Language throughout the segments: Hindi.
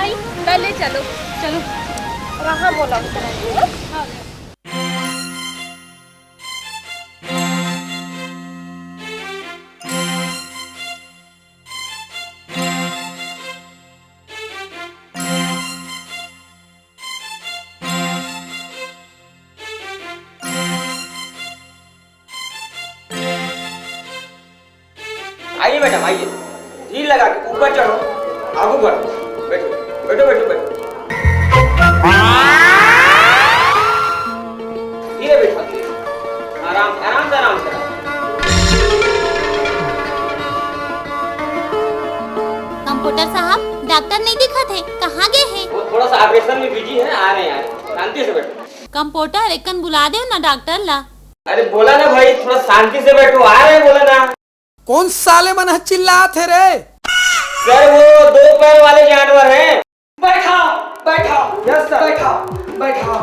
आई ले चलो चलो कहाँ बोला हाँ। आइए मैडम आइए, ढील लगा के ऊपर चढ़ो, आगू बढ़ो, बैठो बैठो बैठो बैठो, धीरे बैठो, आराम से आराम से आराम से। कंप्यूटर साहब डॉक्टर नहीं दिखा थे, कहाँ गए हैं? वो थोड़ा सा ऑपरेशन में बिजी है, आ रहे हैं, शांति से बैठो। कंप्यूटर एकन बुला दे ना डॉक्टर ला। अरे बोला ना भाई, थोड़ा शांति से बैठो, आ रहे हैं बोला ना। कौन साले मन चिल्ला थे रे? सर वो 2 पैर वाले जानवर हैं। बैठा बैठा यस सर बैठा बैठा।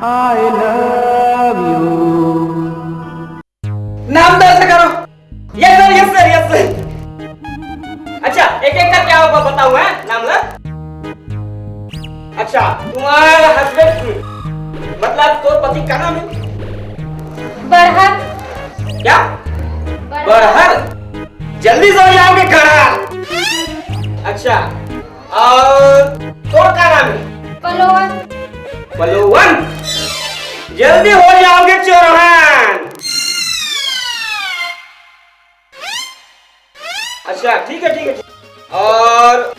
I love you. नाम दर्ज करो। Yes sir yes sir yes sir. अच्छा एक एक करके आओ, बताऊं है नाम ना। अच्छा तुम्हारा हस्बैंड मतलब तो पति का नाम है? बरहर। क्या? बरहर। जल्दी से हो जाओगे करार। अच्छा और तो का नाम है? बलोवन। बलोवन। जल्दी हो जाओगे चौहान। अच्छा ठीक है ठीक है। और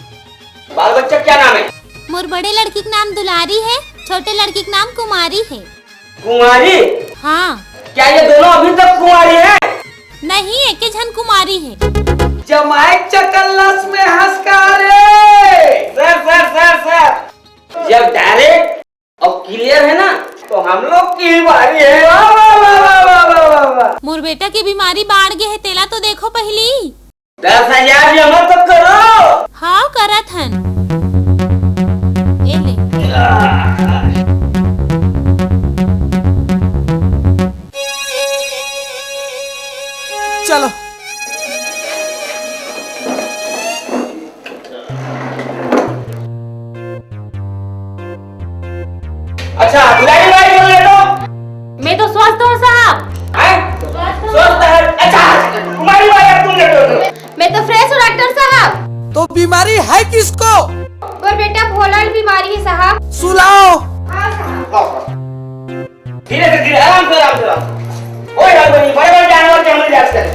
बाल बच्चा क्या नाम है? मोर बड़े लड़की का नाम दुलारी है, छोटे लड़की का नाम कुमारी है। कुमारी? हाँ। क्या ये दोनों अभी तक कुमारी हैं? नहीं, एक जन कुमारी है। जमाई चकल्लस में हंसकारे। सर जब डायरेक्ट और क्लियर है ना तो हम लोग की बारी है। वाह वाह वाह वाह वाह वाह वाह। मोर बेटा की बीमारी बाढ़ गए है, तेला तो देखो पहली। 10,000 जमा तो करो। हाँ करत हन। चलो अच्छा दुलारी भाई बोल ले लो। मैं तो स्वस्थ हूँ साहब। स्वस्थ है? अच्छा कुमारी भाई अब तुम लेटो। मैं तो फ्रेश हूँ डॉक्टर साहब। तो बीमारी है किसको? और बेटा भोला बीमारी है साहब। सुलाओ। हाँ साहब। धीरे से धीरे आराम से आराम से। ओए हड़बड़ी बड़े बड़े जानवर के हमने जांच कर।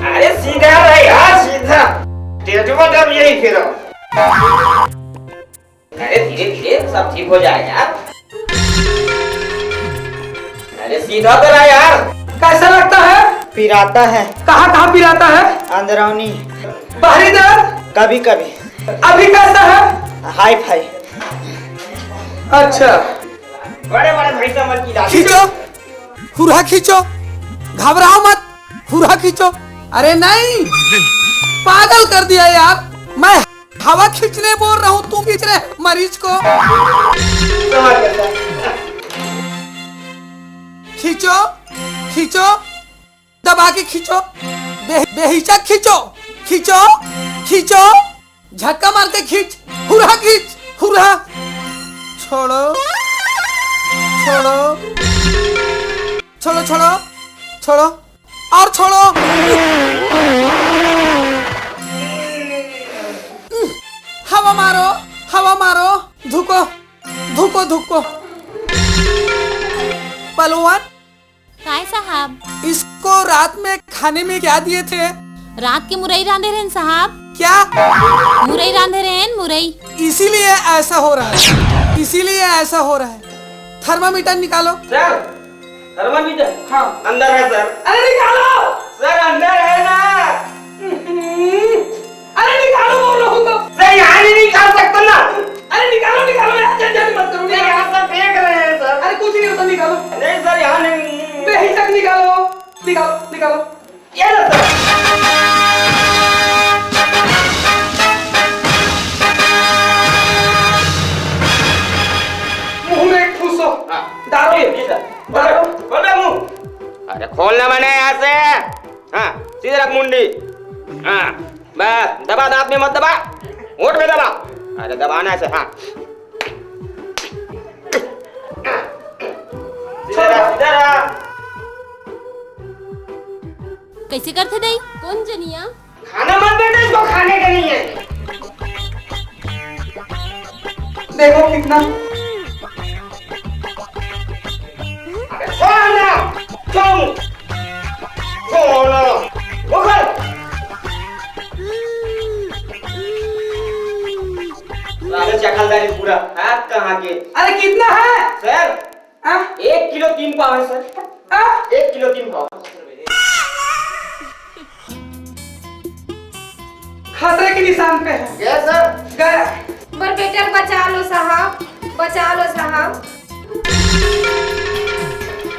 अरे सीधा रहे, हाँ सीधा। टेटवा जब यही फिरो। अरे धीरे धीरे सब ठीक हो जाएगा यार। अरे सीधा तो रहा यार। कैसा लगता है? पिराता है। कहाँ कहाँ पिराता है? अंदरौनी। बाहरी दर्द? कभी कभी। अभी कैसा है? Hi fi. अच्छा बड़े बड़े भाई समझ की दादी। खींचो, हुरहा खींचो, घबराओ मत, हुरहा खींचो। अरे नहीं, पागल कर दिया यार। मैं हवा खींचने बोल रहा हूँ, तू खींच रहे मरीज को। खींचो खींचो, दबा के खींचो, बेहिचक खींचो, खींचो खींचो, झटका मार के खींच, हुरहा खींच, हुरहा। छोड़ो छोड़ो छोड़ो छोड़ो छोड़ो और छोड़ो। हवा मारो, हवा मारो, धुको धुको धुको। पलवान काय साहब? इसको रात में खाने में क्या दिए थे? रात के मुरई रांधे रहन साहब। क्या? मुरई रांधे रहन, मुरई। इसीलिए ऐसा हो रहा है, इसीलिए ऐसा हो रहा है। थर्मामीटर निकालो। Sir thermometer? हाँ अंदर है सर। अरे निकालो सर अंदर है ना। अरे निकालो बोल रहा हूँ तो। सर यहाँ नहीं निकाल सकता ना। अरे निकालो निकालो, जल्दी मत करो। सर यहाँ सब देख रहे हैं सर। अरे कुछ नहीं होता, निकालो। नहीं सर यहाँ नहीं। बेहिचक निकालो, निकालो निकालो। ये लो सर। हाँ बस दबा, दांत में मत दबा, होठ में दबा। अरे दबाना है, हाँ। इधर आ। कैसे करते दाई? कौन जनिया? खाना मत बेटा, इसको खाने का नहीं है। देखो कितना सोना तुम सोना उखल। राजा चकलदारी पूरा हाथ कहाँ के? अरे कितना है सर? हाँ? 1 किलो 3 पाव है सर। हाँ? 1 किलो 3 पाव। खतरे के निशान पे है। Yes sir. गया। मर बेटा बचा लो साहब, बचा लो साहब।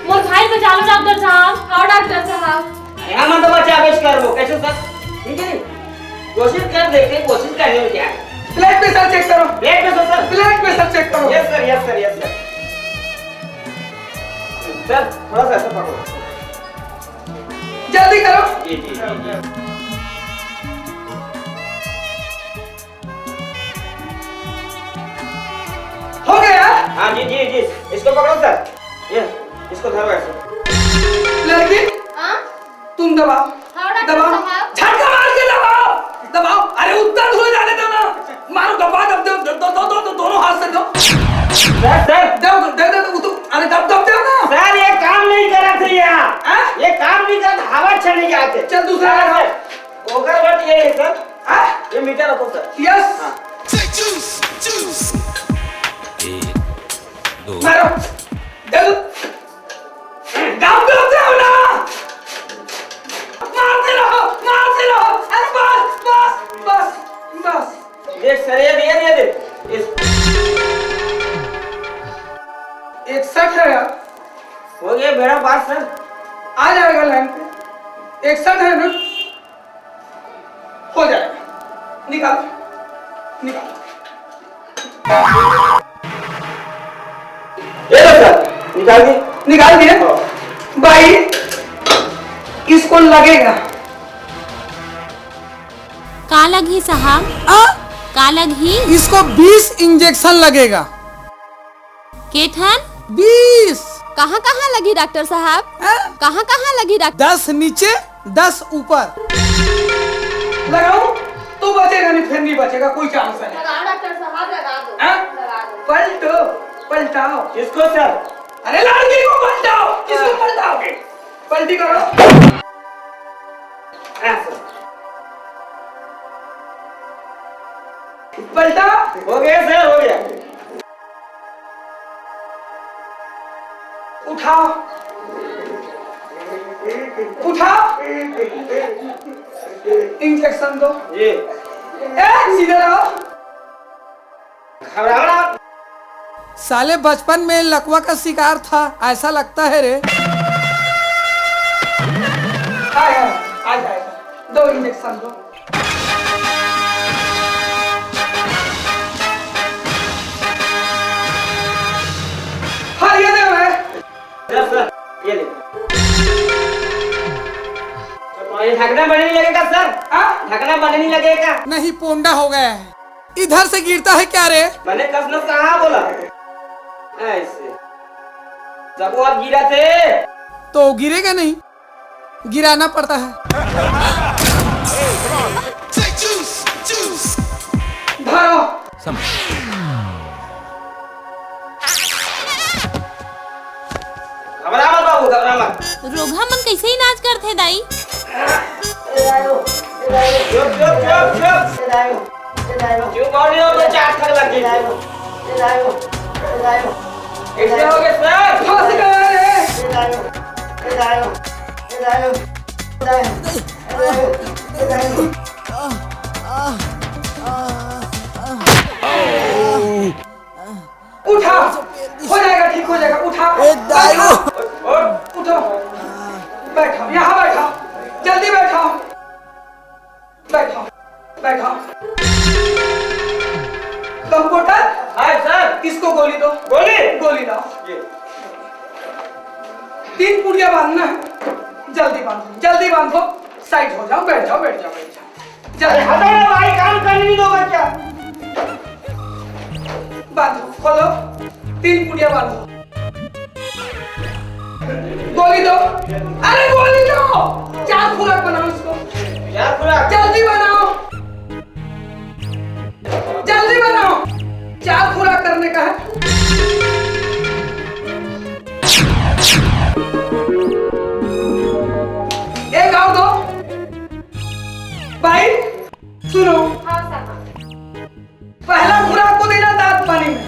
मोर भाई बचा लो डॉक्टर साहब। हाँ डॉक्टर साहब। हम तो बचा बेच कर वो कैसे सर? ठीक है, कोशिश कर देखते हैं, कोशिश करने में क्या है। ब्लड प्रेशर चेक करो। Blood pressure sir? Blood pressure check करो। Yes sir, yes sir, yes sir. Sir थोड़ा सा ऐसा पकड़ो। जल्दी करो। जी जी जी। हो गया? हाँ जी जी जी, इसको पकड़ो सर। ये इसको धरो ऐसे। लड़की हाँ? तुम दबाओ। हाँ डॉक्टर दबाओ, साहब। झटका मार के दबाओ, दबाओ। अरे उत्तर हो जाने दो ना, मारो दबा, दब दो, दोनों हाथ से दो। सर सर दब दे दे तो अरे दब दो ना। सर ये काम नहीं कर रहा था यहाँ। हाँ? ये काम नहीं कर, हवा छड़ने के आते। चल दूसरा लगाओ। ओकर बात ये है सर। हाँ? ये मीटर रखो सर। यस। हाँ। मारो, दे दो। दब दो ना। मारते रहो। अरे बस। देख सर, ये देख। इस 61 है यार। हो गया मेरा बात सर। आ जाएगा लाइन पे। 61 है ना? हो जाएगा। निकाल। ये लो सर, निकाल दिए। भाई इसको लगेगा। का लगी साहब? का लगी? इसको 20 इंजेक्शन लगेगा। केठन? 20। कहाँ कहाँ लगी डॉक्टर साहब? कहाँ कहाँ लगी डॉक्टर? 10 नीचे 10 ऊपर। लगाऊं तो बचेगा नहीं, फिर नहीं बचेगा, कोई चांस नहीं। लगा डॉक्टर साहब, लगा दो। हाँ? लगा दो। पलटाओ। किसको सर? अरे लड़की को पलटाओ। किसको पलटाओगे? पलटी करो। हाँ सर। पलटा। हो गया सर, हो गया। उठाओ। इंजेक्शन दो। जी। सीधे रहो। घबराओ। साले बचपन में लकवा का शिकार था, ऐसा लगता है रे। आ जाएगा। 2 इंजेक्शन दो। हाँ ये दे मैं। यस सर, ये ले। ये ढकना बनने नहीं लगेगा सर? ढकना बनने नहीं लगेगा? नहीं, पोंडा हो गया है। इधर से गिरता है क्या रे? मैंने कसम कहाँ बोला? ऐसे जब वो आप गिरा थे तो गिरेगा नहीं, गिराना पड़ता है। धरो। घबरा मत बाबू, घबरा मत। रोगा मन कैसे इलाज करते दाई? क्यों कौन हो तो 4 थक लग गई। ऐसे हो गए सर? फंस गए रे। उठा, हो जाएगा, ठीक हो जाएगा। उठा। उठो। बैठो, यहाँ बैठो। जल्दी बैठो। कंप्यूटर। Hi sir. इसको गोली दो। गोली लाओ। 3 पुड़िया बांधना है। जल्दी बांधो। साइड हो जाओ, बैठ जाओ। अरे हटो ना भाई, काम करने नहीं दोगे क्या? बांधो, खोलो, 3 पुड़िया बांधो। गोली दो, अरे गोली दो। 4 खुराक बनाओ इसको। क्या खुराक? जल्दी बनाओ, जल्दी बनाओ। 4 खुराक करने का है। एक और दो। भाई सुनो, हाँ साहब। पहला खुराक को देना दांत पानी में,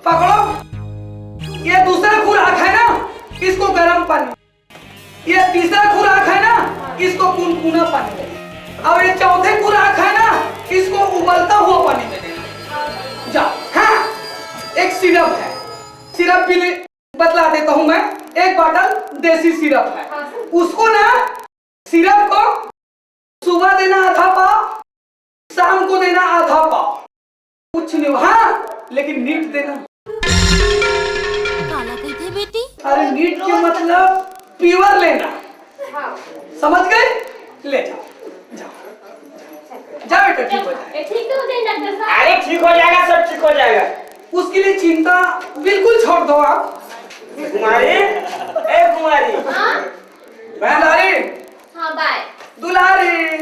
पकड़ो। ये दूसरा खुराक है ना, इसको गर्म पानी। ये तीसरा खुराक है ना, इसको गुनगुना पानी में। और ये चौथे खुराक है ना, इसको उबलता हुआ पानी में देना। जाओ। हाँ, एक सिरप है, सिरप भी बतला देता हूँ मैं। एक बॉटल देसी सिरप है, उसको ना, सिरप को सुबह देना आधा पाव, शाम को देना आधा पाव। कुछ नहीं, हाँ, लेकिन नीट देना। काला कही थे बेटी। अरे नीट के मतलब प्योर लेना, हाँ। समझ गए? ले जाओ, जाओ, जाओ बेटा, ठीक हो जाएगा। ठीक तो हो जाए डॉक्टर साहब। अरे ठीक हो जाएगा, सब ठीक हो जाएगा। उसके लिए चिंता बिल्कुल छोड़ दो आप। कुमारी, ए कुमारी, हाँ दुलारी, हाँ बाय। दुलारी,